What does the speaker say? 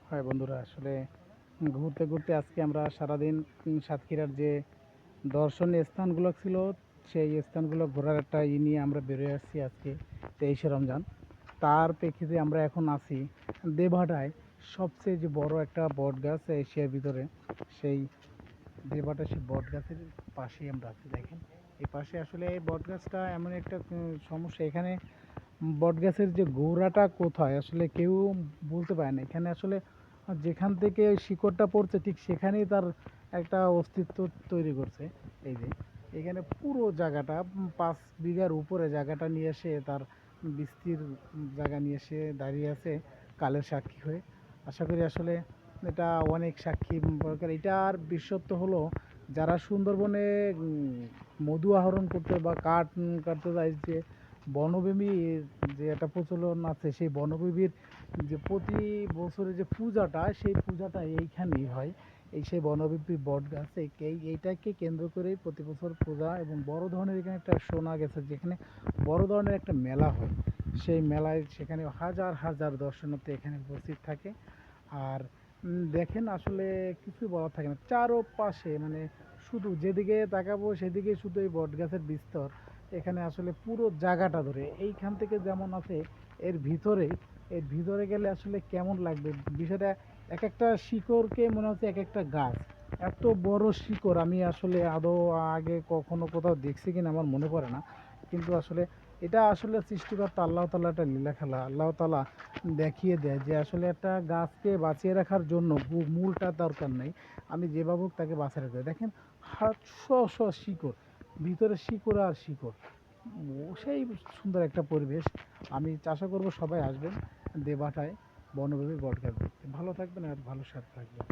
হয় বন্ধুরা, আসলে ঘুরতে ঘুরতে আজকে আমরা সারাদিন সাতক্ষীরার যে দর্শনীয় স্থানগুলো ছিল সেই স্থানগুলো ঘোরার একটা নিয়ে আমরা বেরোয় আসছি আজকে 23শে রমজান। তার প্রেক্ষিতে আমরা এখন আছি দেবহাটায়। সবচেয়ে যে বড় একটা বট গাছ এশিয়ার ভিতরে, সেই দেবহাটা সেই বট গাছের পাশেই আমরা আছি। দেখেন এই পাশে আসলে এই বট গাছটা এমন একটা সমস্যা, এখানে বটগাছের যে গোড়াটা কোথায় আসলে কেউ বলতে পারে না। এখানে আসলে যেখান থেকে শিকড়টা পড়ছে ঠিক সেখানেই তার একটা অস্তিত্ব তৈরি করছে। এই যে এখানে পুরো জায়গাটা 5 বিঘার উপরে জায়গাটা নিয়ে এসে তার বিস্তীর জায়গা নিয়ে এসে দাঁড়িয়ে আছে কালের সাক্ষী হয়ে। আশা করি আসলে এটা অনেক সাক্ষী দরকার। এটার বিশেষত্ব হলো, যারা সুন্দরবনে মধু আহরণ করতে বা কাঠ কাটতে যায়, যে বনভূমির যে একটা প্রচলন আছে, সেই বনভূমির যে প্রতি বছরে যে পূজাটা, সেই পূজাটা এইখানেই হয়। সেই বনভূমি বট গাছ এইটাকে কেন্দ্র করেই প্রতি বছর পূজা, এবং বড় ধরনের এখানে একটা শোনা গেছে যেখানে বড় ধরনের একটা মেলা হয়। সেই মেলায় সেখানে হাজার হাজার দর্শনার্থী এখানে উপস্থিত থাকে। আর দেখেন আসলে কিছু বলার থাকে না, চারপাশে মানে শুধু যেদিকে তাকাবো সেদিকে শুধু এই বট গাছের বিস্তর। এখানে আসলে পুরো জায়গাটা ধরে এইখান থেকে যেমন আছে, এর ভিতরে এর ভিতরে গেলে আসলে কেমন লাগবে বিষয়টা। এক একটা শিকড়কে মনে হচ্ছে এক একটা গাছ। এত বড় শিকড় আমি আসলে আদৌ আগে কখনো কোথাও দেখছি কিনা আমার মনে পড়ে না। কিন্তু আসলে এটা আসলে সৃষ্টিকর্তা আল্লাহ তাআলা একটা লীলা খেলা। আল্লাহ তাআলা দেখিয়ে দেয় যে আসলে একটা গাছকে বাঁচিয়ে রাখার জন্য মূলটা দরকার নেই, আমি যেভাবে হোক তাকে বাঁচিয়ে রাখতে হয়। দেখেন শ শ শিকড়, ভিতরে শিকড় আর শিকড়। সেই সুন্দর একটা পরিবেশ। আমি আশা করব সবাই আসবেন দেবাটায় বনভূমি বটগাছ দেখতে। ভালো থাকবেন আর ভালো সাথে থাকবেন।